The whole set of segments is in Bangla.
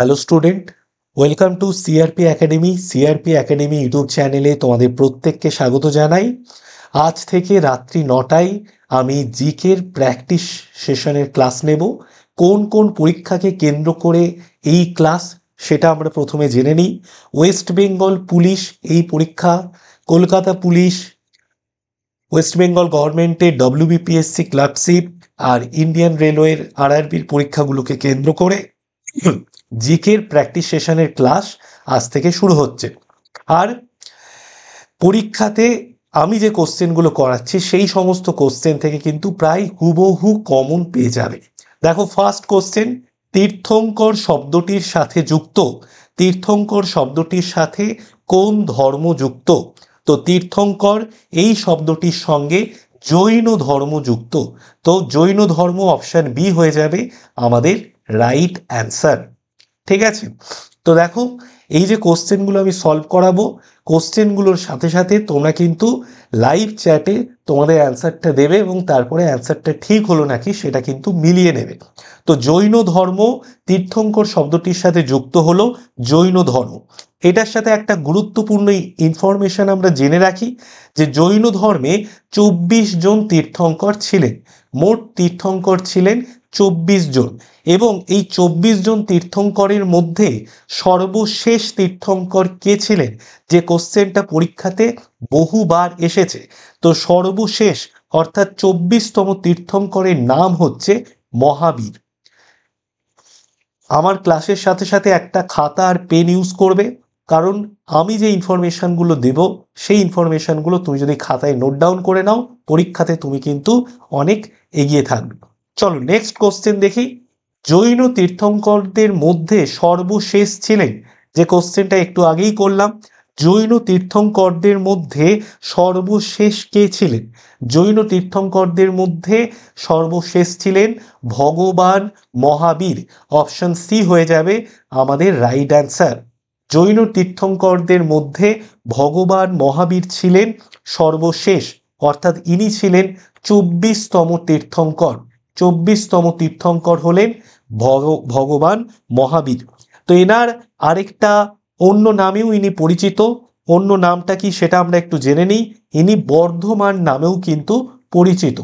Hello student, welcome to CRP academy. CRP academy YouTube চ্যানেলে তোমাদের প্রত্যেককে স্বাগত জানাই। আজ থেকে রাত্রি 9টায় আমি জিকের প্র্যাকটিস সেশনের ক্লাস নেব। কোন কোন পরীক্ষাকে কেন্দ্র করে এই ক্লাস সেটা আমরা প্রথমে জেনে নিই। ওয়েস্ট বেঙ্গল পুলিশ এই পরীক্ষা, কলকাতা পুলিশ, ওয়েস্ট বেঙ্গল গভর্নমেন্টের ডব্লিউবিপিএসসি ক্লার্কশিপ আর ইন্ডিয়ান রেলওয়ের আরআরবির পরীক্ষাগুলোকে কেন্দ্র করে জিকের প্র্যাকটিস সেশনের ক্লাস আজ থেকে শুরু হচ্ছে। আর পরীক্ষাতে আমি যে কোশ্চেনগুলো করাচ্ছি সেই সমস্ত কোশ্চেন থেকে কিন্তু প্রায় হুবহু কমন পেয়ে যাবে। দেখো, ফার্স্ট কোশ্চেন, তীর্থঙ্কর শব্দটির সাথে যুক্ত, তীর্থঙ্কর শব্দটির সাথে কোন ধর্ম যুক্ত? তো তীর্থঙ্কর এই শব্দটির সঙ্গে জৈন ধর্ম যুক্ত। তো জৈন ধর্ম অপশন বি হয়ে যাবে আমাদের রাইট অ্যান্সার। ঠিক আছে, তো দেখো, এই যে কোশ্চেনগুলো আমি সলভ করাবো, কোশ্চেনগুলোর সাথে সাথে তোমরা কিন্তু লাইভ চ্যাটে তোমাদের অ্যান্সারটা দেবে এবং তারপরে অ্যান্সারটা ঠিক হলো নাকি সেটা কিন্তু মিলিয়ে নেবে। তো জৈন ধর্ম তীর্থঙ্কর শব্দটির সাথে যুক্ত হলো জৈন ধর্ম। এটার সাথে একটা গুরুত্বপূর্ণ ইনফরমেশন আমরা জেনে রাখি যে জৈন ধর্মে 24 জন তীর্থঙ্কর ছিলেন। মোট তীর্থঙ্কর ছিলেন 24 জন, এবং এই 24 জন তীর্থঙ্করের মধ্যে সর্বশেষ তীর্থঙ্কর কে ছিলেন, যে কোশ্চেনটা পরীক্ষাতে বহুবার এসেছে। তো সর্বশেষ অর্থাৎ 24তম তীর্থঙ্করের নাম হচ্ছে মহাবীর। আমার ক্লাসের সাথে সাথে একটা খাতা আর পেন ইউজ করবে, কারণ আমি যে ইনফরমেশনগুলো দেব সেই ইনফরমেশনগুলো তুমি যদি খাতায় নোট ডাউন করে নাও, পরীক্ষাতে তুমি কিন্তু অনেক এগিয়ে থাকবে। চলো নেক্সট কোশ্চেন দেখি। জৈন তীর্থঙ্করদের মধ্যে সর্বশেষ ছিলেন, যে কোশ্চেনটা একটু আগেই করলাম, জৈন তীর্থঙ্করদের মধ্যে সর্বশেষ কে ছিলেন? জৈন তীর্থঙ্করদের মধ্যে সর্বশেষ ছিলেন ভগবান মহাবীর। অপশন সি হয়ে যাবে আমাদের রাইট অ্যান্সার। জৈন তীর্থঙ্করদের মধ্যে ভগবান মহাবীর ছিলেন সর্বশেষ, অর্থাৎ ইনি ছিলেন 24তম তীর্থঙ্কর। 24তম তীর্থঙ্কর হলেন ভগবান মহাবীর। তো এনার আরেকটা অন্য নামেও ইনি পরিচিত। অন্য নামটা কি সেটা আমরা একটু জেনে নিই। ইনি বর্ধমান নামেও কিন্তু পরিচিত।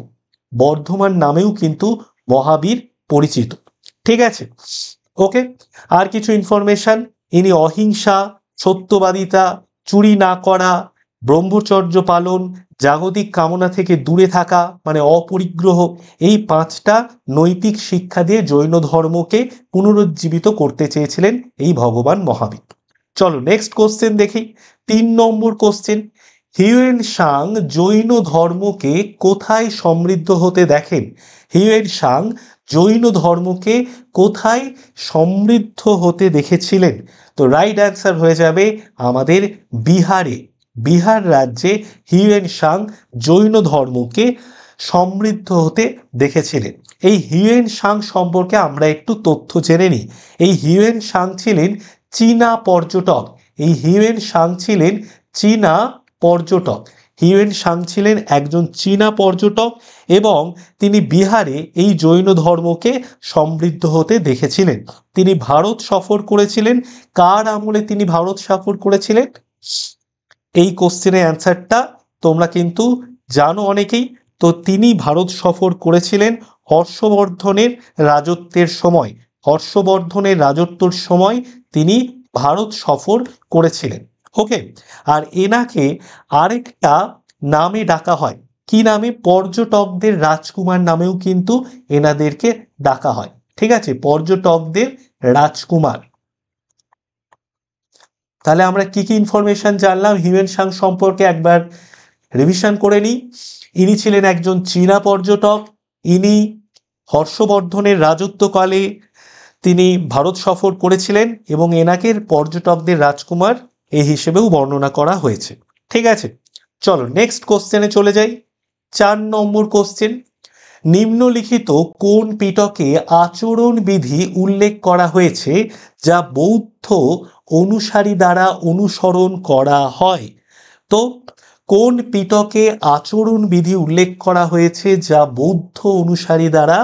বর্ধমান নামেও কিন্তু মহাবীর পরিচিত। ঠিক আছে, ওকে। আর কিছু ইনফরমেশন, ইনি অহিংসা, সত্যবাদিতা, চুরি না করা, ব্রহ্মচর্য পালন, জাগতিক কামনা থেকে দূরে থাকা মানে অপরিগ্রহ, এই 5টা নৈতিক শিক্ষা দিয়ে জৈন ধর্মকে পুনরুজ্জীবিত করতে চেয়েছিলেন এই ভগবান মহাবীর। চলো নেক্সট কোশ্চেন দেখি। 3 নম্বর কোশ্চেন, হিউয়েন সাং জৈন ধর্মকে কোথায় সমৃদ্ধ হতে দেখেন? হিউয়েন সাং জৈন ধর্মকে কোথায় সমৃদ্ধ হতে দেখেছিলেন? তো রাইট অ্যান্সার হয়ে যাবে আমাদের বিহারে। বিহার রাজ্যে হিউয়েন সাং জৈন ধর্মকে সমৃদ্ধ হতে দেখেছিলেন। এই হিউয়েন সাং সম্পর্কে আমরা একটু তথ্য জেনে নিই। এই হিউয়েন সাং ছিলেন চীনা পর্যটক। এই হিউয়েন সাং ছিলেন চীনা পর্যটক। হিউয়েন সাং ছিলেন একজন চীনা পর্যটক এবং তিনি বিহারে এই জৈন ধর্মকে সমৃদ্ধ হতে দেখেছিলেন। তিনি ভারত সফর করেছিলেন। কার আমলে তিনি ভারত সফর করেছিলেন? এই কোশ্চেনের অ্যান্সারটা তোমরা কিন্তু জানো অনেকেই। তো তিনি ভারত সফর করেছিলেন হর্ষবর্ধনের রাজত্বের সময়। হর্ষবর্ধনের রাজত্বের সময় তিনি ভারত সফর করেছিলেন। ওকে, আর এনাকে আরেকটা নামে ডাকা হয়। কি নামে? পর্যটকদের রাজকুমার নামেও কিন্তু এনাদেরকে ডাকা হয়। ঠিক আছে, পর্যটকদের রাজকুমার। তাহলে আমরা কি কি ইনফরমেশন জানলাম হিউয়েন সাং সম্পর্কে একবার রিভিশন করে নিই। ইনি ছিলেন একজন চীনা পর্যটক। ইনি হর্ষবর্ধনের রাজত্বকালে তিনি ভারত সফর করেছিলেন এবং এনাকে পর্যটকদের রাজকুমার এই হিসেবেও বর্ণনা করা হয়েছে। ঠিক আছে, চলো নেক্সট কোশ্চেনে চলে যাই। 4 নম্বর কোশ্চেন, নিম্নলিখিত কোন পিটকে আচরণ বিধি উল্লেখ করা হয়েছে যা বৌদ্ধ অনুসারী দ্বারা অনুসরণ করা হয়? তো কোন পিটকে আচরণ বিধি উল্লেখ করা হয়েছে যা বৌদ্ধ অনুসারী দ্বারা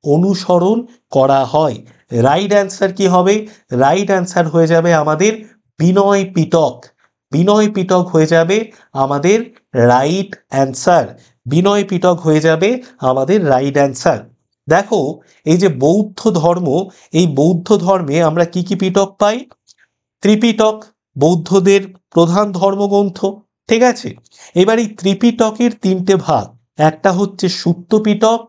অনুসরণ করা হয়? রাইট অ্যান্সার কি হবে? রাইট অ্যান্সার হয়ে যাবে আমাদের বিনয় পিটক। বিনয় পিটক হয়ে যাবে আমাদের রাইট অ্যান্সার। বিনয় পিটক হয়ে যাবে আমাদের রাইট অ্যান্সার। দেখো, এই যে বৌদ্ধ ধর্ম, এই বৌদ্ধ ধর্মে আমরা কি কি পিটক পাই? ত্রিপিটক, বৌদ্ধদের প্রধান ধর্মগ্রন্থ, ঠিক আছে। এবার এই ত্রিপিটকের তিনটে ভাগ, একটা হচ্ছে সুত্ত পিটক,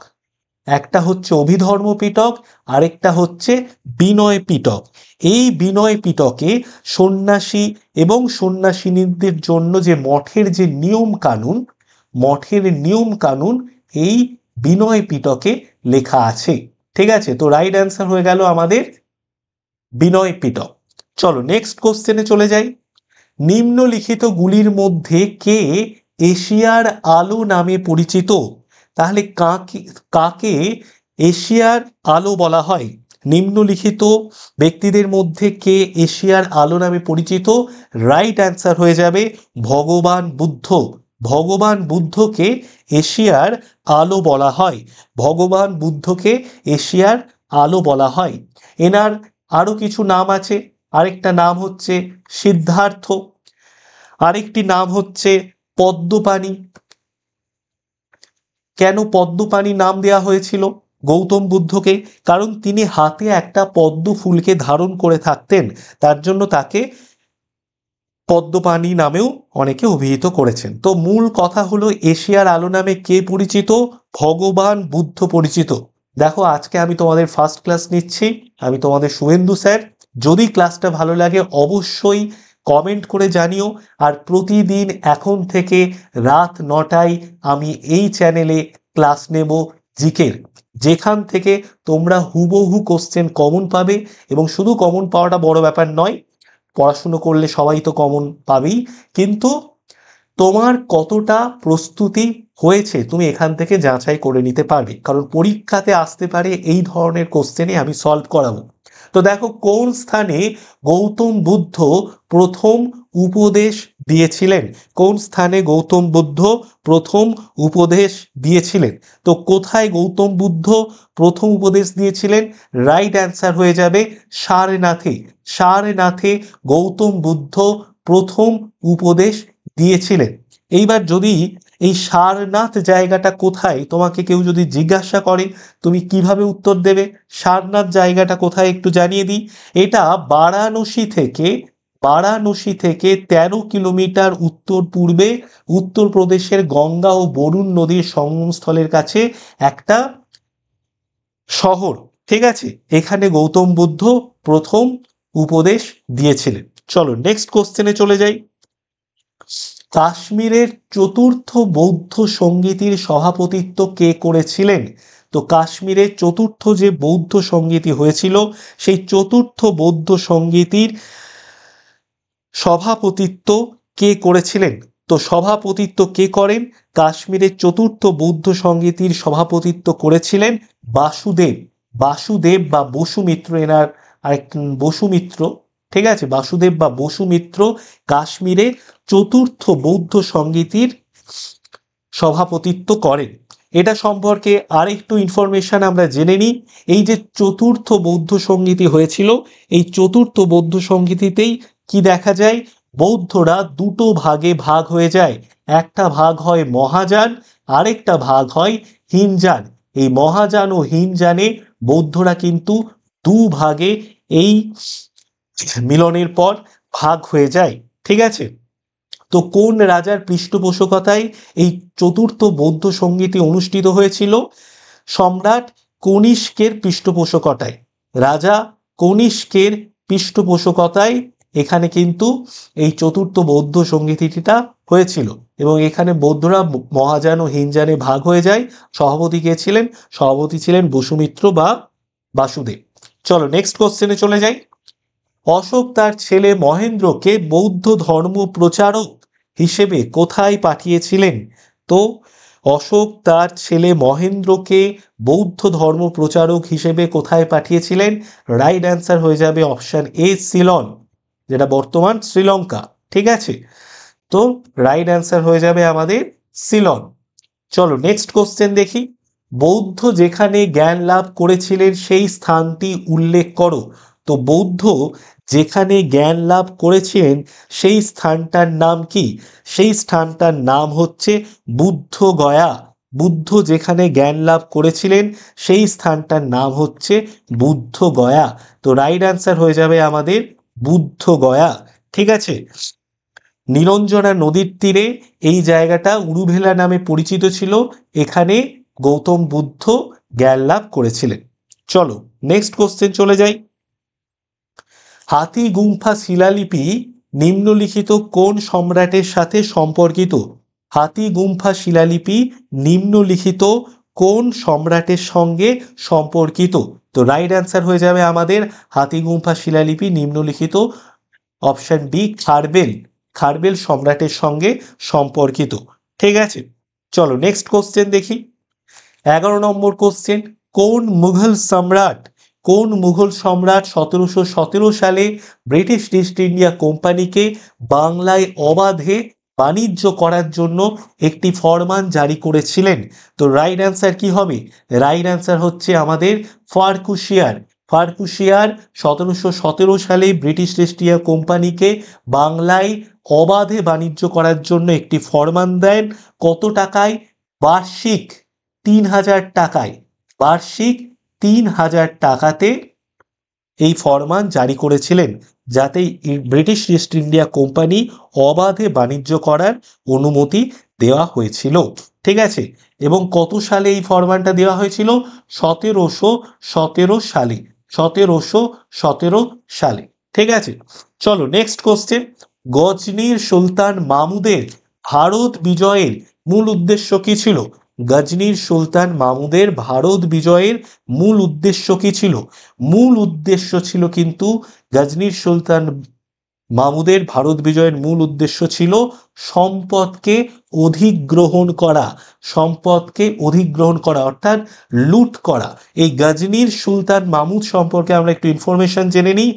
একটা হচ্ছে অভিধর্ম পিটক, আরেকটা হচ্ছে বিনয় পিটক। এই বিনয় পিটকে সন্ন্যাসী এবং সন্ন্যাসিনীদের জন্য যে মঠের যে নিয়ম কানুন, মঠের নিয়ম কানুন এই বিনয় পিটকে লেখা আছে, ঠিক আছে। তো রাইট অ্যান্সার হয়ে গেল আমাদের বিনয় পিটক। চলো নেক্সট কোশ্চেনে চলে যাই। নিম্নলিখিত গুলির মধ্যে কে এশিয়ার আলো নামে পরিচিত? তাহলে কাকে কাকে এশিয়ার আলো বলা হয়? নিম্নলিখিত ব্যক্তিদের মধ্যে কে এশিয়ার আলো নামে পরিচিত? রাইট অ্যান্সার হয়ে যাবে ভগবান বুদ্ধ। ভগবান বুদ্ধকে এশিয়ার আলো বলা হয়। ভগবান বুদ্ধকে এশিয়ার আলো বলা হয়। এনার আরো কিছু নাম আছে। আরেকটা নাম হচ্ছে সিদ্ধার্থ, আরেকটি নাম হচ্ছে পদ্মপাণি। কেন পদ্মপাণি নাম দেওয়া হয়েছিল গৌতম বুদ্ধকে? কারণ তিনি হাতে একটা পদ্ম ফুলকে ধারণ করে থাকতেন, তার জন্য তাকে পদ্মপাণি নামেও অনেকে অভিহিত করেছেন। তো মূল কথা হলো এশিয়ার আলো নামে কে পরিচিত? ভগবান বুদ্ধ পরিচিত। দেখো, আজকে আমি তোমাদের ফার্স্ট ক্লাস নিচ্ছি, আমি তোমাদের শুভেন্দু স্যার। যদি ক্লাসটা ভালো লাগে অবশ্যই কমেন্ট করে জানিও। আর প্রতিদিন এখন থেকে রাত 9টায় আমি এই চ্যানেলে ক্লাস নেব জিকের, যেখান থেকে তোমরা হুবহু কোশ্চেন কমন পাবে। এবং শুধু কমন পাওয়াটা বড় ব্যাপার নয়, পড়াশুনো করলে সবাই তো কমন পাবেই, কিন্তু তোমার কতটা প্রস্তুতি হয়েছে তুমি এখান থেকে যাচাই করে নিতে পারবে, কারণ পরীক্ষাতে আসতে পারে এই ধরনের কোশ্চেনে আমি সলভ করাবো। তো দেখো, কোন স্থানে গৌতম বুদ্ধ প্রথম উপদেশ দিয়েছিলেন? কোন স্থানে গৌতম বুদ্ধ প্রথম উপদেশ দিয়েছিলেন? তো কোথায় গৌতম বুদ্ধ প্রথম উপদেশ দিয়েছিলেন? রাইট অ্যান্সার হয়ে যাবে সারনাথে। সারনাথে গৌতম বুদ্ধ প্রথম উপদেশ দিয়েছিলেন। এইবার যদি এই সারনাথ জায়গাটা কোথায় তোমাকে কেউ যদি জিজ্ঞাসা করে, তুমি কিভাবে উত্তর দেবে? সারনাথ জায়গাটা কোথায় একটু জানিয়ে দিই। এটা বারাণসী থেকে 13 কিলোমিটার উত্তর পূর্বে উত্তরপ্রদেশের গঙ্গা ও বরুণ নদীর সঙ্গমস্থলের কাছে একটা শহর, ঠিক আছে। এখানে গৌতম বুদ্ধ প্রথম উপদেশ দিয়েছিলেন। চলো নেক্সট কোশ্চেনে চলে যাই। কাশ্মীরের চতুর্থ বৌদ্ধ সঙ্গীতির সভাপতিত্ব কে করেছিলেন? তো কাশ্মীরের চতুর্থ যে বৌদ্ধ সঙ্গীতি হয়েছিল, সেই চতুর্থ বৌদ্ধ সঙ্গীতির সভাপতিত্ব কে করেছিলেন? তো সভাপতিত্ব কে করেন? কাশ্মীরের চতুর্থ বৌদ্ধ সঙ্গীতির সভাপতিত্ব করেছিলেন বাসুদেব। বাসুদেব বা বসুমিত্র, এনার আরেক বসুমিত্র, ঠিক আছে। বাসুদেব বা বসুমিত্র কাশ্মীরে চতুর্থ বৌদ্ধ সঙ্গীতির সভাপতিত্ব করেন। এটা সম্পর্কে আরেকটু ইনফরমেশন আমরা জেনে নিই। এই যে চতুর্থ বৌদ্ধ সঙ্গীতি হয়েছিল, এই চতুর্থ বৌদ্ধ সঙ্গীতিতেই কি দেখা যায়? বৌদ্ধরা দুটো ভাগে ভাগ হয়ে যায়। একটা ভাগ হয় মহাযান, আরেকটা ভাগ হয় হীনযান। এই মহাযান ও হীনযানে বৌদ্ধরা কিন্তু দু ভাগে এই মিলনের পর ভাগ হয়ে যায়, ঠিক আছে। তো কোন রাজার পৃষ্ঠপোষকতায় এই চতুর্থ বৌদ্ধ সঙ্গীতি অনুষ্ঠিত হয়েছিল? সম্রাট কনিষ্কের পৃষ্ঠপোষকতায়। রাজা কনিষ্কের পৃষ্ঠপোষকতায় এখানে কিন্তু এই চতুর্থ বৌদ্ধ সঙ্গীতিটা হয়েছিল। এবং এখানে বৌদ্ধরা মহাযান ও হীনযানে ভাগ হয়ে যায়। সভাপতি কে ছিলেন? সভাপতি ছিলেন বসুমিত্র বা বাসুদেব। চলো নেক্সট কোশ্চেনে চলে যাই। অশোক তার ছেলে মহেন্দ্রকে বৌদ্ধ ধর্ম প্রচারক হিসেবে কোথায় পাঠিয়েছিলেন? তো অশোক তার ছেলে মহেন্দ্রকে বৌদ্ধ ধর্ম প্রচারক হিসেবে কোথায় পাঠিয়েছিলেন? রাইট অ্যান্সার হয়ে যাবে অপশন এ, সিলন, যেটা বর্তমান শ্রীলঙ্কা, ঠিক আছে। তো রাইট অ্যান্সার হয়ে যাবে আমাদের সিলন। চলো নেক্সট কোশ্চেন দেখি। বৌদ্ধ যেখানে জ্ঞান লাভ করেছিলেন সেই স্থানটি উল্লেখ করো। তো বৌদ্ধ যেখানে জ্ঞান লাভ করেছিলেন সেই স্থানটার নাম কি? সেই স্থানটার নাম হচ্ছে বুদ্ধ গয়া। বুদ্ধ যেখানে জ্ঞান লাভ করেছিলেন সেই স্থানটার নাম হচ্ছে বুদ্ধ গয়া। তো রাইট অ্যান্সার হয়ে যাবে আমাদের বুদ্ধ গয়া। ঠিক আছে। নিরঞ্জনা নদীর তীরে এই জায়গাটা উরুভেলা নামে পরিচিত ছিল। এখানে গৌতম বুদ্ধ জ্ঞান লাভ করেছিলেন। চলো নেক্সট কোশ্চেন চলে যাই। হাতি গুম্ফা শিলালিপি নিম্নলিখিত কোন সম্রাটের সাথে সম্পর্কিত? হাতি গুম্ফা শিলালিপি নিম্নলিখিত কোন সম্রাটের সঙ্গে সম্পর্কিত? তো রাইট অ্যান্সার হয়ে যাবে আমাদের হাতি গুম্ফা শিলালিপি নিম্নলিখিত অপশন বি খারবেল। খারবেল সম্রাটের সঙ্গে সম্পর্কিত। ঠিক আছে। চলো নেক্সট কোশ্চেন দেখি। 11 নম্বর কোশ্চেন, কোন মুঘল সম্রাট 1717 সালে ব্রিটিশ ইস্ট ইন্ডিয়া কোম্পানিকে বাংলায় অবাধে বাণিজ্য করার জন্য একটি ফরমান জারি করেছিলেন? তো রাইট অ্যান্সার কি হবে? রাইট অ্যান্সার হচ্ছে আমাদের ফার্কুশিয়ার। ফার্কুশিয়ার 1717 সালে ব্রিটিশ ইস্ট ইন্ডিয়া কোম্পানিকে বাংলায় অবাধে বাণিজ্য করার জন্য একটি ফরমান দেন। কত টাকায়? বার্ষিক 3000 টাকায়। বার্ষিক 3000 টাকাতে এই ফরমান জারি করেছিলেন, যাতে ব্রিটিশ ইস্ট ইন্ডিয়া কোম্পানি অবাধে বাণিজ্য করার অনুমতি দেওয়া হয়েছিল। ঠিক আছে। এবং কত সালে এই ফরমানটা দেওয়া হয়েছিল? 1717 সালে। 1717 সালে। ঠিক আছে। চলো নেক্সট কোশ্চেন। গজনির সুলতান মাহমুদের ভারত বিজয়ের মূল উদ্দেশ্য কি ছিল? গজনির সুলতান মাহমুদের ভারত বিজয়ের মূল উদ্দেশ্য কি ছিল? মূল উদ্দেশ্য ছিল কিন্তু গজনির সুলতান মাহমুদের ভারত বিজয়ের মূল উদ্দেশ্য ছিল সম্পদকে অধিগ্রহণ করা। সম্পদকে অধিগ্রহণ করা অর্থাৎ লুট করা। এই গজনির সুলতান মাহমুদ সম্পর্কে আমরা একটু ইনফরমেশন জেনে নিই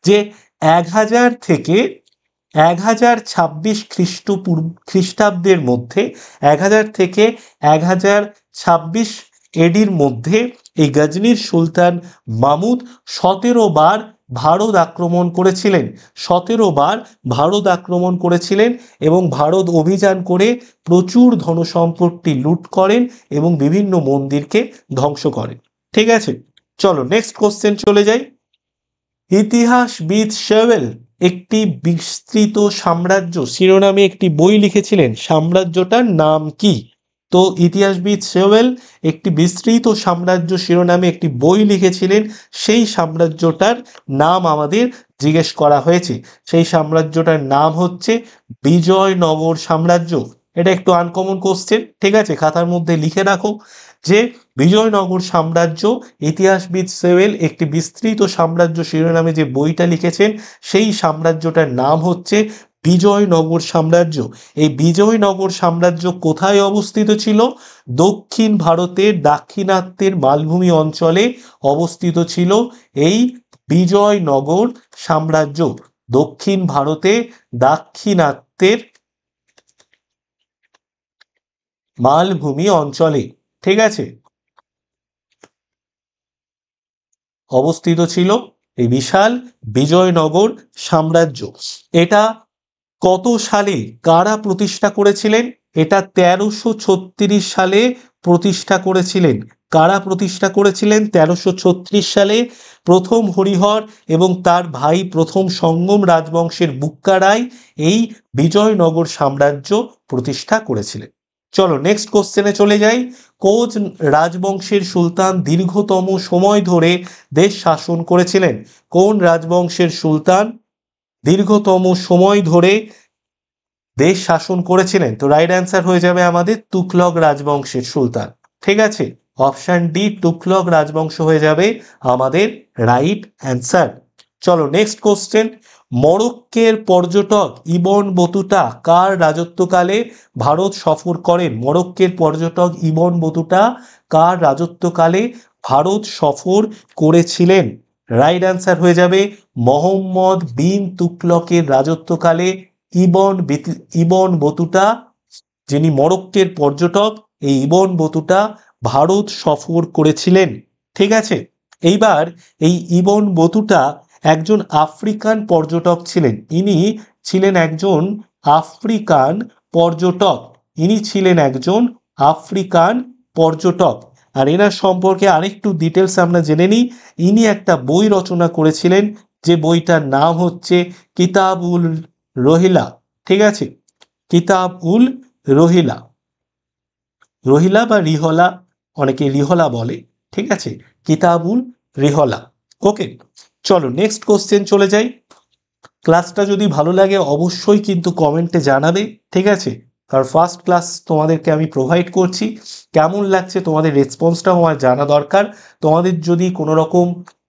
যে 1000 থেকে 1026 খ্রিস্টাব্দের মধ্যে, 1000 থেকে 1026 এডির মধ্যে এই গজনির সুলতান মাহমুদ 17 বার ভারত আক্রমণ করেছিলেন। 17 বার ভারত আক্রমণ করেছিলেন এবং ভারত অভিযান করে প্রচুর ধনসম্পত্তি লুট করেন এবং বিভিন্ন মন্দিরকে ধ্বংস করেন। ঠিক আছে। চলো নেক্সট কোশ্চেন চলে যাই। ইতিহাসবিদ শেওয়েল একটি বিস্তৃত সাম্রাজ্য শিরোনামে একটি বই লিখেছিলেন। সাম্রাজ্যটার নাম কি? তো ইতিহাসবিদ শেওয়েল একটি বিস্তৃত সাম্রাজ্য শিরোনামে একটি বই লিখেছিলেন। সেই সাম্রাজ্যটার নাম আমাদের জিজ্ঞেস করা হয়েছে। সেই সাম্রাজ্যটার নাম হচ্ছে বিজয়নগর সাম্রাজ্য। এটা একটু আনকমন কোশ্চেন। ঠিক আছে, খাতার মধ্যে লিখে রাখো যে বিজয়নগর সাম্রাজ্য, ইতিহাসবিদ শেওয়েল একটি বিস্তৃত সাম্রাজ্য শিরোনামে যে বইটা লিখেছেন সেই সাম্রাজ্যটার নাম হচ্ছে বিজয়নগর সাম্রাজ্য। এই বিজয়নগর সাম্রাজ্য কোথায় অবস্থিত ছিল? দক্ষিণ ভারতের দাক্ষিণাত্যের মালভূমি অঞ্চলে অবস্থিত ছিল এই বিজয়নগর সাম্রাজ্য। দক্ষিণ ভারতে দাক্ষিণাত্যের মালভূমি অঞ্চলে, ঠিক আছে, অবস্থিত ছিল এই বিশাল বিজয়নগর সাম্রাজ্য। এটা কত সালে কারা প্রতিষ্ঠা করেছিলেন? এটা 1336 সালে প্রতিষ্ঠা করেছিলেন। কারা প্রতিষ্ঠা করেছিলেন 1336 সালে? প্রথম হরিহর এবং তার ভাই প্রথম সঙ্গম রাজবংশের বুক্কা রায় এই বিজয়নগর সাম্রাজ্য প্রতিষ্ঠা করেছিলেন। চলো নেক্সট কোশ্চেনে চলে যাই। কোন রাজবংশের সুলতান দীর্ঘতম সময় ধরে দেশ শাসন করেছিলেন? কোন রাজবংশের সুলতান দীর্ঘতম সময় ধরে দেশ শাসন করেছিলেন? তো রাইট অ্যান্সার হয়ে যাবে আমাদের তুঘলক রাজবংশের সুলতান। ঠিক আছে, অপশন ডি তুঘলক রাজবংশ হয়ে যাবে আমাদের রাইট অ্যান্সার। চলো নেক্সট কোশ্চেন। মরক্কোর পর্যটক ইবন বতুতা কার রাজত্বকালে ভারত সফর করেন? মরক্কোর পর্যটক ইবন বতুতা কার রাজত্বকালে ভারত সফর করেছিলেন? রাইট অ্যান্সার হয়ে যাবে মোহাম্মদ বিন তুগলকের রাজত্বকালে ইবন বতুতা, যিনি মরক্কোর পর্যটক, এই ইবন বতুতা ভারত সফর করেছিলেন। ঠিক আছে, এইবার এই ইবন বতুতা একজন আফ্রিকান পর্যটক ছিলেন। ইনি ছিলেন একজন আফ্রিকান পর্যটক। ইনি ছিলেন একজন আফ্রিকান পর্যটক। আর এনার সম্পর্কে আরেকটু ডিটেলস আমরা জেনে নিই। ইনি একটা বই রচনা করেছিলেন, যে বইটার নাম হচ্ছে কিতাব উল রহিলা। ঠিক আছে, কিতাব উল রহিলা, রহিলা বা রিহলা, অনেকে রিহলা বলে। ঠিক আছে, কিতাবুল রিহলা। ওকে, চলো নেক্সট কোশ্চেন চলে যাই। ক্লাসটা যদি ভালো লাগে অবশ্যই কিন্তু কমেন্টে জানাবে। ঠিক আছে, কারণ ফার্স্ট ক্লাস তোমাদেরকে আমি প্রোভাইড করছি। কেমন লাগছে তোমাদের রেসপন্সটাও আমার জানা দরকার। তোমাদের যদি কোনো রকম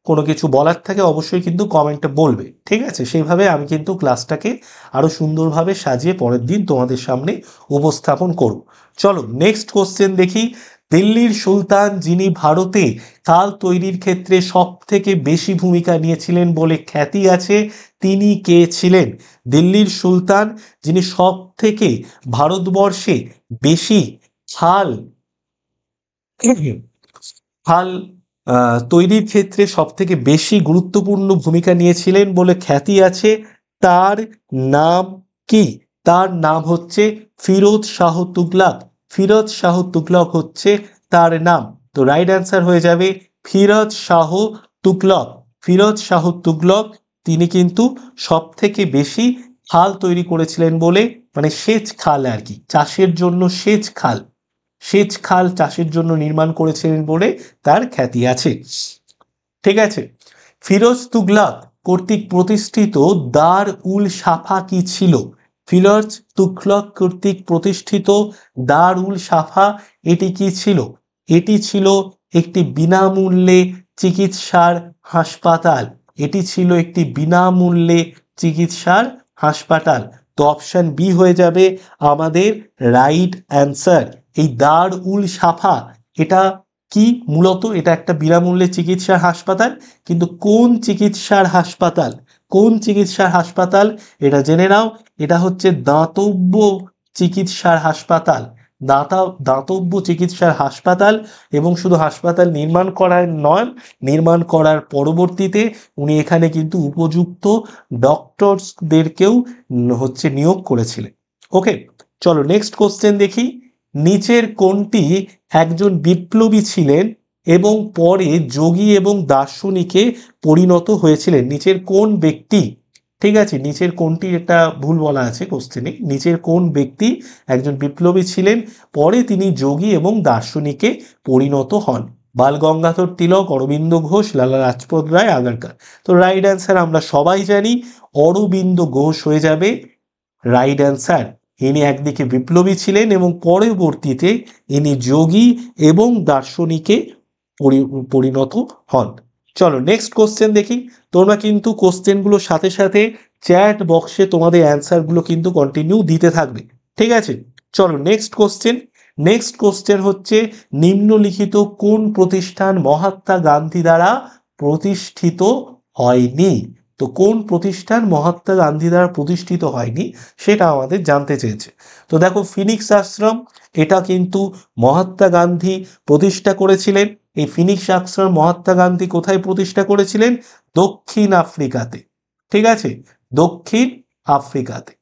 কোনো কিছু বলার থাকে অবশ্যই কিন্তু কমেন্টে বলবে। ঠিক আছে, সেইভাবে আমি কিন্তু ক্লাসটাকে আরো সুন্দরভাবে সাজিয়ে পরের দিন তোমাদের সামনে উপস্থাপন করব। চলো নেক্সট কোশ্চেন দেখি। দিল্লির সুলতান যিনি ভারতে তাল তৈরির ক্ষেত্রে সব থেকে বেশি ভূমিকা নিয়েছিলেন বলে খ্যাতি আছে, তিনি কে ছিলেন? দিল্লির সুলতান যিনি সব থেকে ভারতবর্ষে বেশি শাল শাল তৈরির ক্ষেত্রে সব থেকে বেশি গুরুত্বপূর্ণ ভূমিকা নিয়েছিলেন বলে খ্যাতি আছে, তার নাম কি? তার নাম হচ্ছে ফিরোজ শাহ তুগলক। ফিরোজ শাহ তুগলক হচ্ছে তার নাম। তো রাইট অ্যান্সার হয়ে যাবে ফিরোজ শাহ তুগলক। ফিরোজ শাহ তুগলক তিনি কিন্তু সব থেকে বেশি খাল তৈরি করেছিলেন বলে, মানে সেচ খাল আর কি, চাষের জন্য সেচ খাল, সেচ খাল চাষের জন্য নির্মাণ করেছিলেন বলে তার খ্যাতি আছে। ঠিক আছে, ফিরোজ তুগলক কর্তৃক প্রতিষ্ঠিত দার উল সাফা কি ছিল? ফিরোজ তুগলক কর্তৃক প্রতিষ্ঠিত দার উল সাফা এটি কি ছিল? এটি ছিল একটি বিনামূল্যে চিকিৎসার হাসপাতাল। এটি ছিল একটি বিনামূল্যে চিকিৎসার হাসপাতাল। তো অপশন বি হয়ে যাবে আমাদের রাইট অ্যান্সার। এই দার উল সাফা এটা কি? মূলত এটা একটা বিনামূল্যে চিকিৎসার হাসপাতাল, কিন্তু কোন চিকিৎসার হাসপাতাল? কোন চিকিৎসার হাসপাতাল এটা জেনে নাও। এটা হচ্ছে দাতব্য চিকিৎসার হাসপাতাল। দাতব্য চিকিৎসার হাসপাতাল। এবং শুধু হাসপাতাল নির্মাণ করার নয়, নির্মাণ করার পরবর্তীতে উনি এখানে কিন্তু উপযুক্ত ডক্টরসদেরকেও হচ্ছে নিয়োগ করেছিলেন। ওকে, চলো নেক্সট কোশ্চেন দেখি। নিচের কোনটি একজন বিপ্লবী ছিলেন এবং পরে যোগী এবং দার্শনিকে পরিণত হয়েছিলেন? নিচের কোন ব্যক্তি, ঠিক আছে, নিচের কোনটি, একটা ভুল বলা আছে কোশ্চেনে, নিচের কোন ব্যক্তি একজন বিপ্লবী ছিলেন পরে তিনি যোগী এবং দার্শনিকে পরিণত হন? বাল গঙ্গাধর তিলক, অরবিন্দ ঘোষ, লালা লাজপত রায়, আগারকার। তো রাইট অ্যান্সার আমরা সবাই জানি অরবিন্দ ঘোষ হয়ে যাবে রাইট অ্যান্সার। ইনি একদিকে বিপ্লবী ছিলেন এবং পরবর্তীতে ইনি যোগী এবং দার্শনিকে পরিণত হন। চলো নেক্সট কোশ্চেন দেখি। তোমরা কিন্তু কোশ্চেনগুলোর সাথে সাথে চ্যাট বক্সে তোমাদের অ্যান্সারগুলো কিন্তু কন্টিনিউ দিতে থাকবে। ঠিক আছে, চলো নেক্সট কোশ্চেন। নেক্সট কোশ্চেন হচ্ছে নিম্নলিখিত কোন প্রতিষ্ঠান মহাত্মা গান্ধী দ্বারা প্রতিষ্ঠিত হয়নি? তো কোন প্রতিষ্ঠান মহাত্মা গান্ধী দ্বারা প্রতিষ্ঠিত হয়নি সেটা আমাদের জানতে চেয়েছে। তো দেখো ফিনিক্স আশ্রম, এটা কিন্তু মহাত্মা গান্ধী প্রতিষ্ঠা করেছিলেন। এই ফিনিক্স আশ্রম মহাত্মা গান্ধী কোথায় প্রতিষ্ঠা করেছিলেন? দক্ষিণ আফ্রিকাতে। ঠিক আছে, দক্ষিণ আফ্রিকাতে,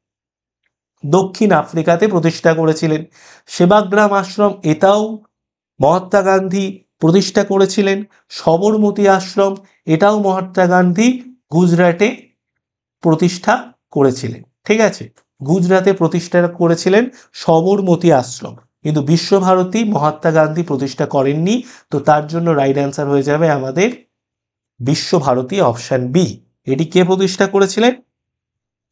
দক্ষিণ আফ্রিকাতে প্রতিষ্ঠা করেছিলেন। সেবাগ্রাম আশ্রম এটাও মহাত্মা গান্ধী প্রতিষ্ঠা করেছিলেন। সবরমতী আশ্রম এটাও মহাত্মা গান্ধী গুজরাটে প্রতিষ্ঠা করেছিলেন। ঠিক আছে, গুজরাটে প্রতিষ্ঠা করেছিলেন সবরমতী আশ্রম, কিন্তু বিশ্বভারতী মহাত্মা গান্ধী প্রতিষ্ঠা করেননি। তো তার জন্য রাইট অ্যান্সার হয়ে যাবে আমাদের বিশ্বভারতী, অপশন বি। এটি কে প্রতিষ্ঠা করেছিলেন?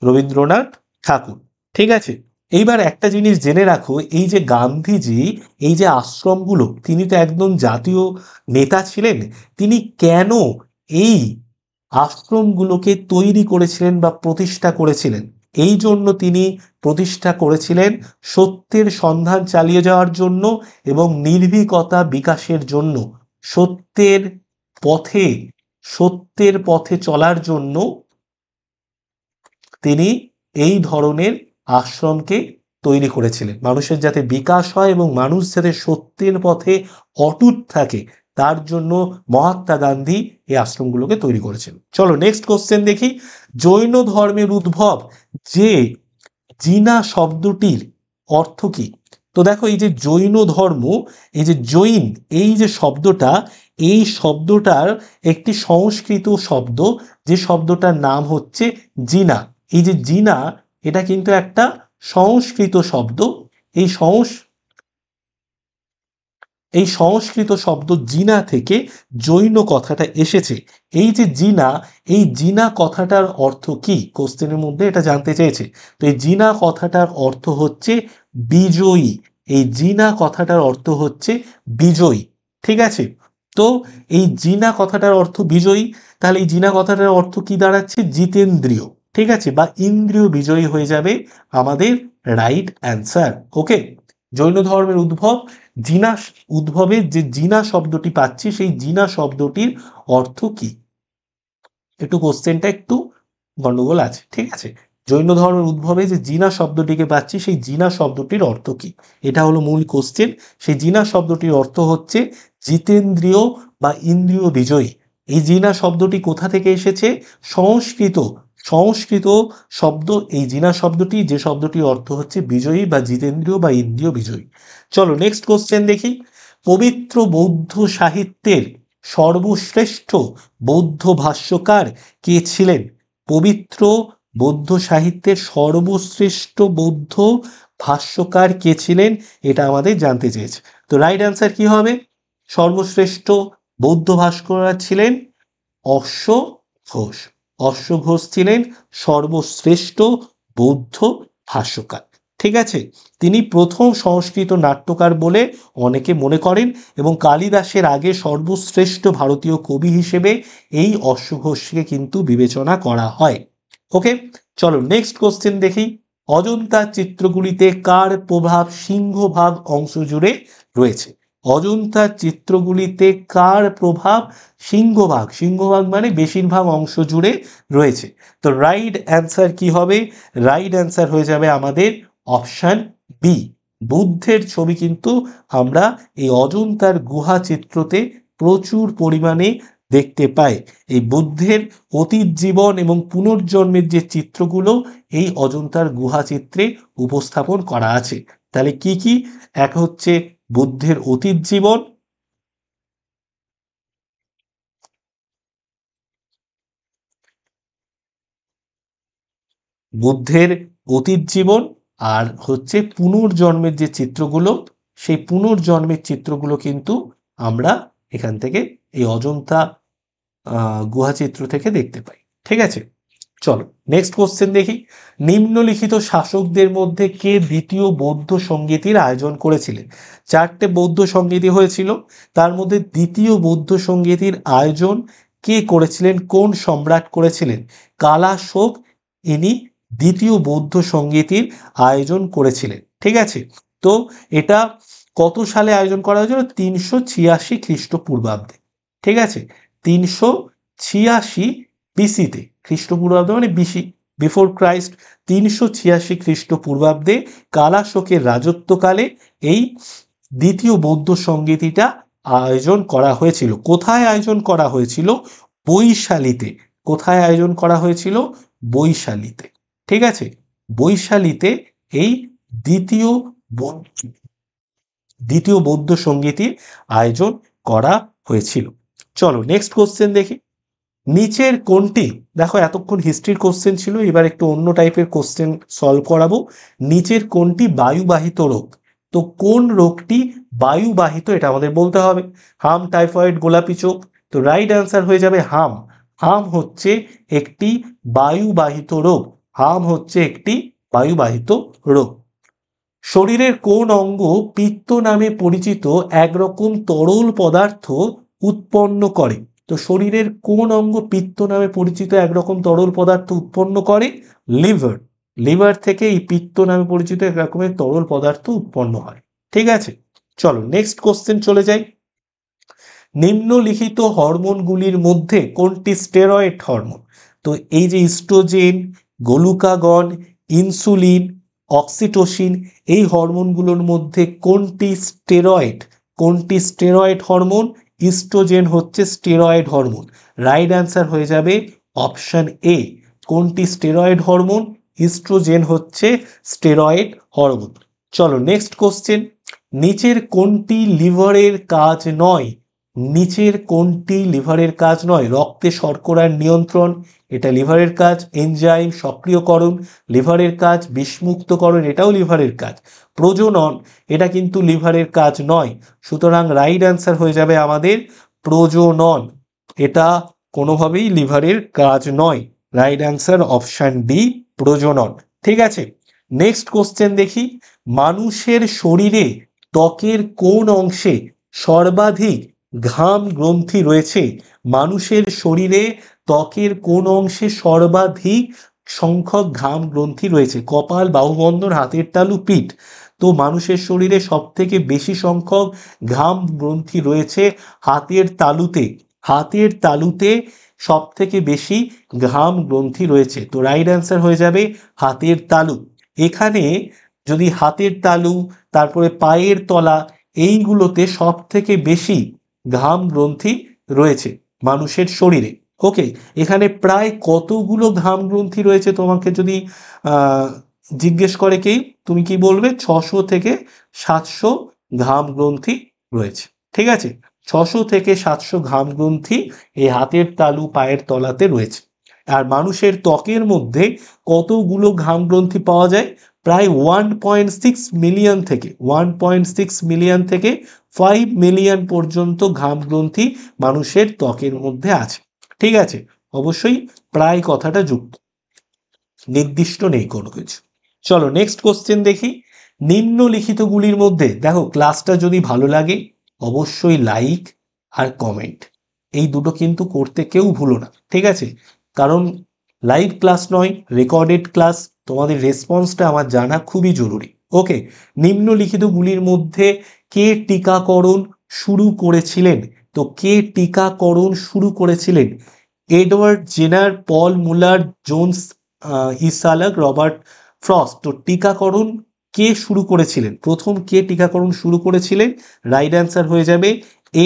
রবীন্দ্রনাথ ঠাকুর। ঠিক আছে, এইবার একটা জিনিস জেনে রাখো, এই যে গান্ধীজি এই যে আশ্রমগুলো, তিনি তো একদম জাতীয় নেতা ছিলেন, তিনি কেন এই আশ্রমগুলোকে তৈরি করেছিলেন বা প্রতিষ্ঠা করেছিলেন? এই জন্য তিনি প্রতিষ্ঠা করেছিলেন সত্যের সন্ধান চালিয়ে যাওয়ার জন্য এবং নির্ভীকতা বিকাশের জন্য। সত্যের পথে, সত্যের পথে চলার জন্য তিনি এই ধরনের আশ্রমকে তৈরি করেছিলেন, মানুষের যাতে বিকাশ হয় এবং মানুষ যাতে সত্যের পথে অটুট থাকে তার জন্য মহাত্মা গান্ধী এই আশ্রমগুলোকে তৈরি করেছেন। চলো নেক্সট কোশ্চেন দেখি। জৈন ধর্মের উদ্ভব যে জিনা শব্দটির অর্থ কি? তো দেখো এই যে জৈন ধর্ম, এই যে জৈন, এই যে শব্দটা, এই শব্দটার একটি সংস্কৃত শব্দ, যে শব্দটার নাম হচ্ছে জিনা। এই যে জিনা, এটা কিন্তু একটা সংস্কৃত শব্দ। এই সংস্কৃত শব্দ জিনা থেকে জৈন কথাটা এসেছে। এই যে জিনা, এই জিনা কথাটার অর্থ কি? কোশ্চেনের মধ্যে এটা জানতে চেয়েছে। তো এই জিনা কথাটার অর্থ হচ্ছে বিজয়ী। এই জিনা কথাটার অর্থ হচ্ছে বিজয়ী। ঠিক আছে, তো এই জিনা কথাটার অর্থ বিজয়ী, তাহলে এই জিনা কথাটার অর্থ কি দাঁড়াচ্ছে? জিতেন্দ্রীয়। ঠিক আছে, বা ইন্দ্রিয় বিজয়ী হয়ে যাবে আমাদের রাইট অ্যান্সার। ওকে, জৈন ধর্মের উদ্ভব, জিনা উদ্ভবের যে জিনা শব্দটি পাচ্ছি সেই জিনা শব্দটির অর্থ কি? একটু কোশ্চেনটা একটু গন্ডগোল আছে। ঠিক আছে, জৈন ধর্মের উদ্ভবে যে জিনা শব্দটিকে পাচ্ছি সেই জিনা শব্দটির অর্থ কি? এটা হলো মূল কোশ্চেন। সেই জিনা শব্দটির অর্থ হচ্ছে জিতেন্দ্রীয় বা ইন্দ্রিয় বিজয়ী। এই জিনা শব্দটি কোথা থেকে এসেছে? সংস্কৃত। সংস্কৃত শব্দ এই জিনা শব্দটি, যে শব্দটির অর্থ হচ্ছে বিজয়ী বা জিতেন্দ্রীয় বা ইন্দ্রিয় বিজয়ী। চলো নেক্সট কোশ্চেন দেখি। পবিত্র বৌদ্ধ সাহিত্যের সর্বশ্রেষ্ঠ বৌদ্ধ ভাষ্যকার কে ছিলেন? পবিত্র বৌদ্ধ সাহিত্যের সর্বশ্রেষ্ঠ বৌদ্ধ ভাষ্যকার কে ছিলেন, এটা আমাদের জানতে চেয়েছে। তো রাইট অ্যান্সার কি হবে? সর্বশ্রেষ্ঠ বৌদ্ধ ভাস্কর ছিলেন অশ্ব ঘোষ। অশ্ব ঘোষ ছিলেন সর্বশ্রেষ্ঠ বৌদ্ধ ভাষ্যকার। ঠিক আছে, তিনি প্রথম সংস্কৃত নাট্যকার বলে অনেকে মনে করেন এবং কালিদাসের আগে সর্বশ্রেষ্ঠ ভারতীয় কবি হিসেবে এই অশ্ব ঘোষকে কিন্তু বিবেচনা করা হয়। ওকে, চলো নেক্সট কোশ্চেন দেখি। অজন্তার চিত্রগুলিতে কার প্রভাব সিংহভাগ অংশ জুড়ে রয়েছে? অজন্তার চিত্রগুলিতে কার প্রভাব সিংহভাগ, সিংহভাগ মানে বেশিরভাগ অংশ জুড়ে রয়েছে? তো রাইট অ্যান্সার কি হবে? রাইট অ্যান্সার হয়ে যাবে আমাদের অপশন বি। বুদ্ধের ছবি কিন্তু আমরা এই অজন্তার গুহা চিত্রতে প্রচুর পরিমাণে দেখতে পাই। এই বুদ্ধের অতীত জীবন এবং পুনর্জন্মের যে চিত্রগুলো এই অজন্তার গুহা চিত্রে উপস্থাপন করা আছে। তাহলে কি কি? এক হচ্ছে বুদ্ধের অতীত জীবন, বুদ্ধের অতীত জীবন, আর হচ্ছে পুনর্জন্মের যে চিত্রগুলো, সেই পুনর্জন্মের চিত্রগুলো কিন্তু আমরা এখান থেকে এই অজন্তা গুহা চিত্র থেকে দেখতে পাই। ঠিক আছে, চলো নেক্সট কোশ্চেন দেখি। নিম্নলিখিত শাসকদের মধ্যে কে দ্বিতীয় বৌদ্ধ সঙ্গীতির আয়োজন করেছিলেন? চারটে বৌদ্ধ সঙ্গীতি হয়েছিল, তার মধ্যে দ্বিতীয় বৌদ্ধ সঙ্গীতির আয়োজন কে করেছিলেন? কোন সম্রাট করেছিলেন? কালাশোক ইনি দ্বিতীয় বৌদ্ধ সঙ্গীতির আয়োজন করেছিলেন। ঠিক আছে, তো এটা কত সালে আয়োজন করা হয়েছিল? 386 খ্রিস্টপূর্বাব্দে। ঠিক আছে, 386 বিসিতে, খ্রিস্টপূর্বাব্দে মানে বিসি, বিফোর ক্রাইস্ট। 386 খ্রিস্টপূর্বাব্দে কালাশোকের রাজত্বকালে এই দ্বিতীয় বৌদ্ধ সঙ্গীতিটা আয়োজন করা হয়েছিল। কোথায় আয়োজন করা হয়েছিল? বৈশালীতে। কোথায় আয়োজন করা হয়েছিল? বৈশালীতে। ঠিক আছে, বৈশালীতে এই দ্বিতীয় দ্বিতীয় বৌদ্ধ সঙ্গীতির আয়োজন করা হয়েছিল। চলো নেক্সট কোশ্চেন দেখি। নিচের কোনটি, দেখো এতক্ষণ হিস্ট্রির কোশ্চেন ছিল, এবার একটু অন্য টাইপের কোশ্চেন সলভ করাবো। নিচের কোনটি বায়ুবাহিত রোগ? তো কোন রোগটি বায়ুবাহিত এটা আমাদের বলতে হবে। হাম, টাইফয়েড, গোলাপি চোখ। তো রাইট অ্যান্সার হয়ে যাবে হাম। হাম হচ্ছে একটি বায়ুবাহিত রোগ। হাম হচ্ছে একটি বায়ুবাহিত রোগ। শরীরের কোন অঙ্গ পিত্ত নামে পরিচিত একরকম তরল পদার্থ উৎপন্ন করে? তো শরীরের কোন অঙ্গ পিত্ত নামে পরিচিত একরকম তরল পদার্থ উৎপন্ন করে? লিভার। লিভার থেকে এই পিত্ত নামে পরিচিত এক রকমের তরল পদার্থ উৎপন্ন হয়। ঠিক আছে, চলো নেক্সট কোশ্চেন চলে যাই। নিম্নলিখিত হরমোনগুলির মধ্যে কোনটি স্টেরয়েড হরমোন? তো এই যে ইস্ট্রোজেন, গ্লুকাগন, ইনসুলিন, অক্সিটোসিন, এই হরমোনগুলোর মধ্যে কোনটি স্টেরয়েড হরমোন? ইস্ট্রোজেন হচ্ছে স্টেরয়েড হরমোন। রাইট অ্যান্সার হয়ে যাবে অপশন এ। কোনটি স্টেরয়েড হরমোন? ইস্ট্রোজেন হচ্ছে স্টেরয়েড হরমোন। চলো নেক্সট কোশ্চেন, নিচের কোনটি লিভারের কাজ নয়? নিচের কোনটি লিভারের কাজ নয়? রক্তে শর্করার নিয়ন্ত্রণ, এটা লিভারের কাজ। এনজাইম সক্রিয়করণ, লিভারের কাজ। বিষমুক্তকরণ, এটাও লিভারের কাজ। প্রজনন, এটা কিন্তু লিভারের কাজ নয়। সুতরাং রাইট অ্যান্সার হয়ে যাবে আমাদের প্রজনন, এটা কোনোভাবেই লিভারের কাজ নয়। রাইট অ্যান্সার অপশন ডি, প্রজনন। ঠিক আছে, নেক্সট কোশ্চেন দেখি, মানুষের শরীরে ত্বকের কোন অংশে সর্বাধিক ঘাম গ্রন্থি রয়েছে? মানুষের শরীরে ত্বকের কোন অংশে সর্বাধিক সংখ্যক ঘাম গ্রন্থি রয়েছে? কপাল, বাহুবন্ধন, হাতের তালু, পিঠ। তো মানুষের শরীরে সব থেকে বেশি সংখ্যক ঘাম গ্রন্থি রয়েছে হাতের তালুতে। হাতের তালুতে সব থেকে বেশি ঘাম গ্রন্থি রয়েছে। তো রাইট অ্যান্সার হয়ে যাবে হাতের তালু। এখানে যদি হাতের তালু, তারপরে পায়ের তলা, এইগুলোতে সব থেকে বেশি ঘাম গ্রন্থি রয়েছে মানুষের শরীরে। ওকে, এখানে প্রায় কতগুলো ঘাম গ্রন্থি রয়েছে তোমাকে যদি জিজ্ঞেস করে কি, তুমি কি বলবে? 600 থেকে 700 ঘাম গ্রন্থি রয়েছে। ঠিক আছে, 600 থেকে 700 ঘাম গ্রন্থি এই হাতের তালু, পায়ের তলাতে রয়েছে। আর মানুষের ত্বকের মধ্যে কতগুলো ঘাম গ্রন্থি পাওয়া যায়? প্রায় 1.6 মিলিয়ন থেকে 5 মিলিয়ন পর্যন্ত ঘাম গ্রন্থি মানুষের ত্বকের মধ্যে আছে। ঠিক আছে, অবশ্যই প্রায় কথাটা যুক্ত, নির্দিষ্ট নেই কোনো কিছু। চলো নেক্সট কোশ্চেন দেখি, নিম্নলিখিতগুলির মধ্যে, দেখো ক্লাসটা যদি ভালো লাগে অবশ্যই লাইক আর কমেন্ট, এই দুটো কিন্তু করতে কেউ ভুলো না। ঠিক আছে, কারণ লাইভ ক্লাস নয়, রেকর্ডেড ক্লাস, তোমাদের রেসপন্সটা আমার জানা খুবই জরুরি। ওকে, নিম্নলিখিতগুলির মধ্যে কে টিকাকরণ শুরু করেছিলেন? তো কে টিকাকরণ শুরু করেছিলেন? এডওয়ার্ড জেনার, পল মুলার, জোন্স ইসালাক, রবার্ট ফ্রস্ট। তো টিকাকরণ কে শুরু করেছিলেন? প্রথম কে টিকাকরণ শুরু করেছিলেন? রাইট অ্যান্সার হয়ে যাবে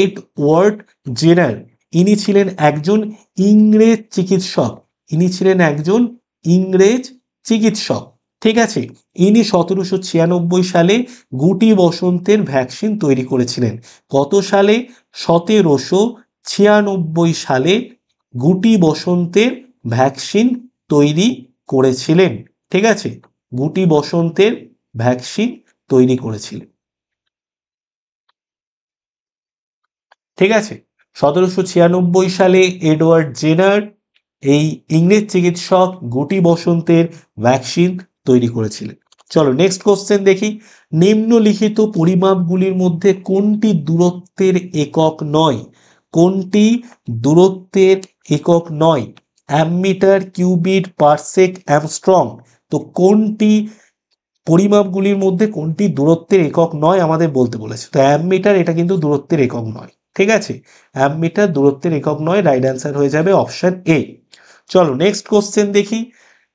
এডওয়ার্ড জেনার। ইনি ছিলেন একজন ইংরেজ চিকিৎসক। ইনি ছিলেন একজন ইংরেজ চিকিৎসক। ঠিক আছে, ইনি 1796 সালে গুটি বসন্তের ভ্যাকসিন তৈরি করেছিলেন। কত সালে? 1796 সালে গুটি বসন্তের ভ্যাকসিন তৈরি করেছিলেন। ঠিক আছে, গুটি বসন্তের ভ্যাকসিন তৈরি করেছিলেন। ঠিক আছে, 1796 সালে এডওয়ার্ড জেনার, এই ইংরেজ চিকিৎসক, গুটি বসন্তের ভ্যাকসিন তৈরি করেছিলেন। চলো নেক্সট কোশ্চেন দেখি, নিম্নলিখিত পরিমাপগুলির মধ্যে কোনটি দূরত্বের একক নয়? কোনটি দূরত্বের একক নয়? Ammeter, cubit, parsec, Armstrong. তো কোনটি পরিমাপগুলির মধ্যে কোনটি দূরত্বের একক নয় আমাদের বলতে বলেছে। তো অ্যামমিটার, এটা কিন্তু দূরত্বের একক নয়। ঠিক আছে, অ্যামমিটার দূরত্বের একক নয়। রাইট অ্যান্সার হয়ে যাবে অপশন এ। চলো নেক্সট কোশ্চেন দেখি,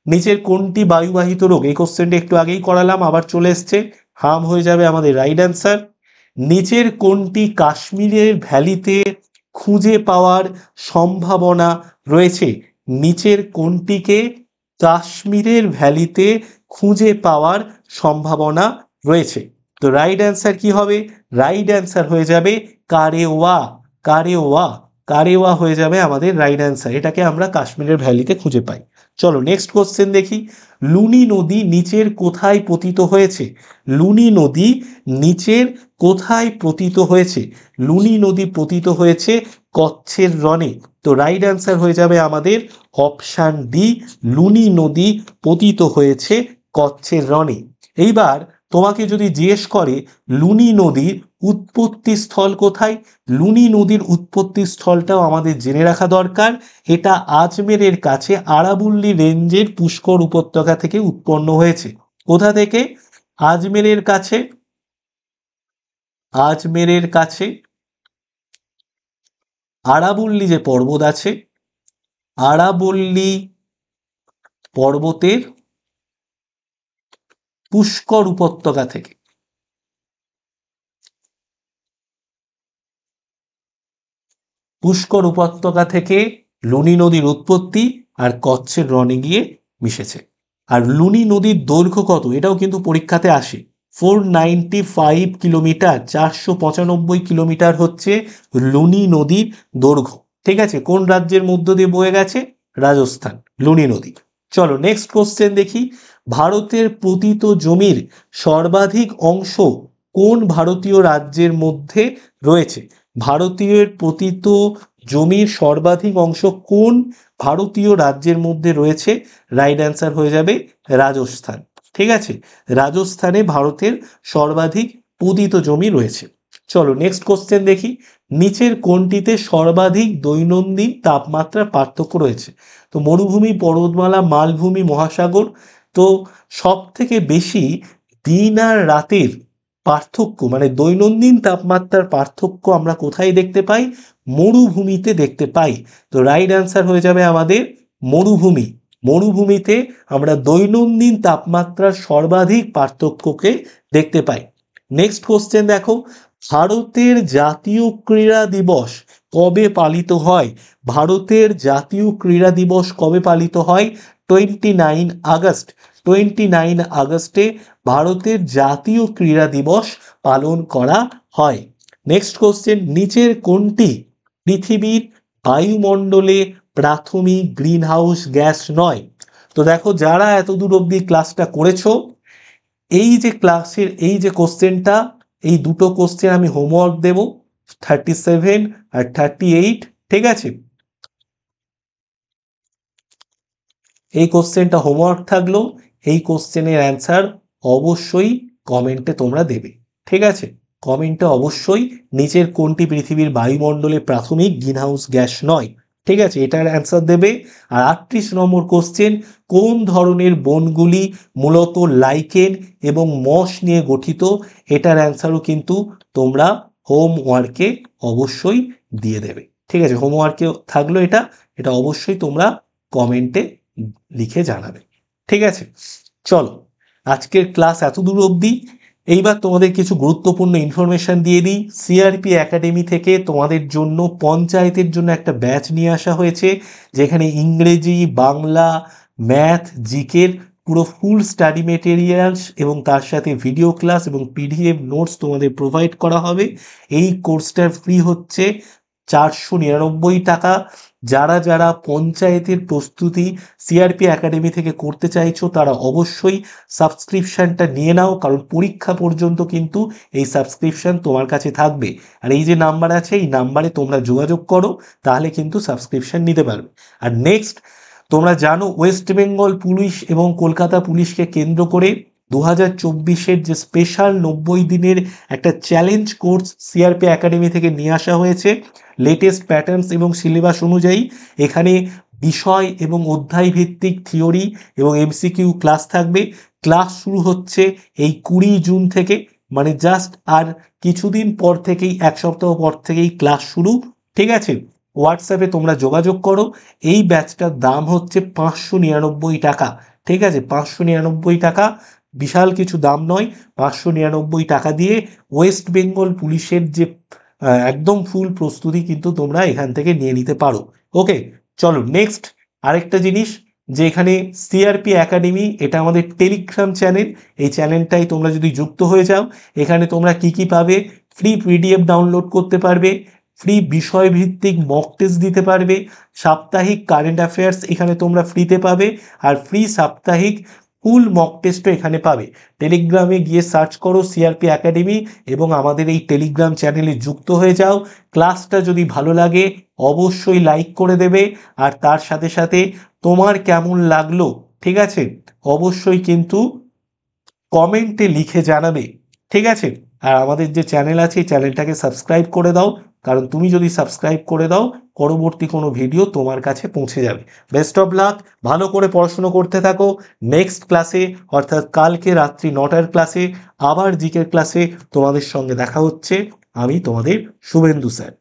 নিচের কোনটি বায়ুবাহিত রোগ? এই কোশ্চেনটা একটু আগেই করালাম, আবার চলে এসছে। হাম হয়ে যাবে আমাদের রাইট অ্যান্সার। নিচের কোনটি কাশ্মীরের ভ্যালিতে খুঁজে পাওয়ার সম্ভাবনা রয়েছে? নিচের কোনটিকে কাশ্মীরের ভ্যালিতে খুঁজে পাওয়ার সম্ভাবনা রয়েছে? তো রাইট অ্যান্সার কি হবে? রাইট অ্যান্সার হয়ে যাবে কারেওয়া। কারেওয়া, কারেওয়া হয়ে যাবে আমাদের রাইট অ্যান্সার। এটাকে আমরা কাশ্মীরের ভ্যালিতে খুঁজে পাই। চলো নেক্সট কোশ্চেন দেখি, লুনি নদী নিচের কোথায় পতিত হয়েছে? লুনি নদী নিচের কোথায় পতিত হয়েছে? লুনি নদী পতিত হয়েছে কচ্ছের রণে। তো রাইট অ্যান্সার হয়ে যাবে আমাদের অপশান ডি, লুনি নদী পতিত হয়েছে কচ্ছের রণে। এইবার তোমাকে যদি জিজ্ঞেস করে লুনি নদীর উৎপত্তি স্থল কোথায়? লুনি নদীর উৎপত্তি স্থলটাও আমাদের জেনে রাখা দরকার। এটা আজমেরের কাছে আরাবুল্লি রেঞ্জের পুষ্কর উপত্যকা থেকে উৎপন্ন হয়েছে। কোথা থেকে? আজমেরের কাছে। আজমেরের কাছে আরাবুল্লি যে পর্বত আছে, আরাবল্লী পর্বতের পুষ্কর উপত্যকা থেকে। পুষ্কর উপত্যকা থেকে লুনি নদীর উৎপত্তি আর কচ্ছের রণে গিয়ে মিশেছে। আর লুনি নদীর দৈর্ঘ্য কত, এটাও কিন্তু পরীক্ষাতে আসে। 495 কিলোমিটার, 495 কিলোমিটার হচ্ছে লুনি নদীর দৈর্ঘ্য। ঠিক আছে, কোন রাজ্যের মধ্য দিয়ে বয়ে গেছে? রাজস্থান, লুনি নদী। চলো নেক্সট কোশ্চেন দেখি। ভারতের পতিত জমির সর্বাধিক অংশ কোন ভারতীয় রাজ্যের মধ্যে রয়েছে? ভারতীয় পতিত জমির সর্বাধিক অংশ কোন ভারতীয় রাজ্যের মধ্যে রয়েছে? রাইট অ্যান্সার হয়ে যাবে রাজস্থান। ঠিক আছে, রাজস্থানে ভারতের সর্বাধিক পতিত জমি রয়েছে। চলো নেক্সট কোশ্চেন দেখি। নিচের কোনটিতে সর্বাধিক দৈনন্দিন তাপমাত্রার পার্থক্য রয়েছে? তো মরুভূমি, পর্বতমালা, মালভূমি, মহাসাগর। তো সব থেকে বেশি দিন আর রাতের পার্থক্য মানে দৈনন্দিন তাপমাত্রার পার্থক্য আমরা কোথায় দেখতে পাই? মরুভূমিতে দেখতে পাই। তো রাইট অ্যান্সার হয়ে যাবে আমাদের মরুভূমি। মরুভূমিতে আমরা দৈনন্দিন তাপমাত্রার সর্বাধিক পার্থক্যকে দেখতে পাই। নেক্সট কোশ্চেন দেখো। ভারতের জাতীয় ক্রীড়া দিবস কবে পালিত হয়? ভারতের জাতীয় ক্রীড়া দিবস কবে পালিত হয়? 29 আগস্ট। 29 আগস্টে ভারতের জাতীয় ক্রীড়া দিবস পালন করা হয়। Next question. নিচের কোনটি পৃথিবীর বায়ুমণ্ডলে প্রাথমিক গ্রিন হাউস গ্যাস নয়? তো দেখো, যারা এতদূর অবধি ক্লাসটা করেছো, এই যে ক্লাসের এই যে কোশ্চেনটা, এই দুটো কোশ্চেন আমি হোমওয়ার্ক দেব, 37 আর 38। ঠিক আছে, এই কোশ্চেনটা হোমওয়ার্ক থাকলো। এই কোশ্চেনের অ্যান্সার অবশ্যই কমেন্টে তোমরা দেবে। ঠিক আছে, কমেন্টে অবশ্যই নিচের কোনটি পৃথিবীর বায়ুমণ্ডলে প্রাথমিক গ্রিনহাউস গ্যাস নয়, ঠিক আছে, এটার অ্যান্সার দেবে। আর 38 নম্বর কোশ্চেন, কোন ধরনের বনগুলি মূলত লাইকেন এবং মস নিয়ে গঠিত? এটার অ্যান্সারও কিন্তু তোমরা হোমওয়ার্কে অবশ্যই দিয়ে দেবে। ঠিক আছে, হোমওয়ার্কে থাকলো এটা, এটা অবশ্যই তোমরা কমেন্টে লিখে জানাবে। ঠিক আছে, চলো আজকের ক্লাস এত দূর অবধি। এইবার তোমাদের কিছু গুরুত্বপূর্ণ ইনফরমেশন দিয়ে দিই। সিআরপি একাডেমি থেকে তোমাদের জন্য পঞ্চায়েতের জন্য একটা ব্যাচ নিয়ে আসা হয়েছে, যেখানে ইংরেজি, বাংলা, ম্যাথ, জিকের পুরো ফুল স্টাডি মেটেরিয়ালস এবং তার সাথে ভিডিও ক্লাস এবং পিডিএফ নোটস তোমাদের প্রোভাইড করা হবে। এই কোর্সটার ফি হচ্ছে 499 টাকা। যারা যারা পঞ্চায়েতের প্রস্তুতি সিআরপি একাডেমি থেকে করতে চাইছো, তারা অবশ্যই সাবস্ক্রিপশনটা নিয়ে নাও, কারণ পরীক্ষা পর্যন্ত কিন্তু এই সাবস্ক্রিপশন তোমার কাছে থাকবে। আর এই যে নাম্বার আছে, এই নাম্বারে তোমরা যোগাযোগ করো, তাহলে কিন্তু সাবস্ক্রিপশন নিতে পারবে। আর নেক্সট, তোমরা জানো ওয়েস্ট বেঙ্গল পুলিশ এবং কলকাতা পুলিশকে কেন্দ্র করে 2024-এর যে স্পেশাল 90 দিনের একটা চ্যালেঞ্জ কোর্স সিআরপি একাডেমি থেকে নিয়ে আসা হয়েছে লেটেস্ট প্যাটার্নস এবং সিলেবাস অনুযায়ী। এখানে বিষয় এবং অধ্যায় ভিত্তিক থিওরি এবং এমসিকিউ ক্লাস থাকবে। ক্লাস শুরু হচ্ছে এই 20 জুন থেকে, মানে জাস্ট আর কিছুদিন পর থেকেই, এক সপ্তাহ পর থেকেই ক্লাস শুরু। ঠিক আছে, হোয়াটসঅ্যাপে তোমরা যোগাযোগ করো। এই ব্যাচটার দাম হচ্ছে 599 টাকা। ঠিক আছে, 599 টাকা, বিশাল কিছু দাম নয়। 599 টাকা দিয়ে ওয়েস্ট বেঙ্গল পুলিশের যে একদম ফুল প্রস্তুতি কিন্তু তোমরা এখান থেকে নিয়ে নিতে পারো। ওকে, চলো নেক্সট আরেকটা জিনিস, যে এখানে সিআরপি একাডেমি, এটা আমাদের টেলিগ্রাম চ্যানেল। এই চ্যানেলটাই তোমরা যদি যুক্ত হয়ে যাও, এখানে তোমরা কি কি পাবে? ফ্রি পিডিএফ ডাউনলোড করতে পারবে, ফ্রি বিষয়ভিত্তিক মক টেস্ট দিতে পারবে, সাপ্তাহিক কারেন্ট অ্যাফেয়ার্স এখানে তোমরা ফ্রিতে পাবে, আর ফ্রি সাপ্তাহিক ফুল মক টেস্টও এখানে পাবে। টেলিগ্রামে গিয়ে সার্চ করো সিআরপি একাডেমি এবং আমাদের এই টেলিগ্রাম চ্যানেলে যুক্ত হয়ে যাও। ক্লাসটা যদি ভালো লাগে অবশ্যই লাইক করে দেবে, আর তার সাথে সাথে তোমার কেমন লাগলো, ঠিক আছে, অবশ্যই কিন্তু কমেন্টে লিখে জানাবে। ঠিক আছে, আর আমাদের যে চ্যানেল আছে এই চ্যানেলটাকে সাবস্ক্রাইব করে দাও, কারণ তুমি যদি সাবস্ক্রাইব করে দাও পরবর্তী কোনো ভিডিও তোমার কাছে পৌঁছে যাবে। বেস্ট অফ লাক, ভালো করে পড়াশুনো করতে থাকো। নেক্সট ক্লাসে অর্থাৎ কালকে রাত্রি 9টার ক্লাসে আবার জিকের ক্লাসে তোমাদের সঙ্গে দেখা হচ্ছে। আমি তোমাদের শুভেন্দু স্যার।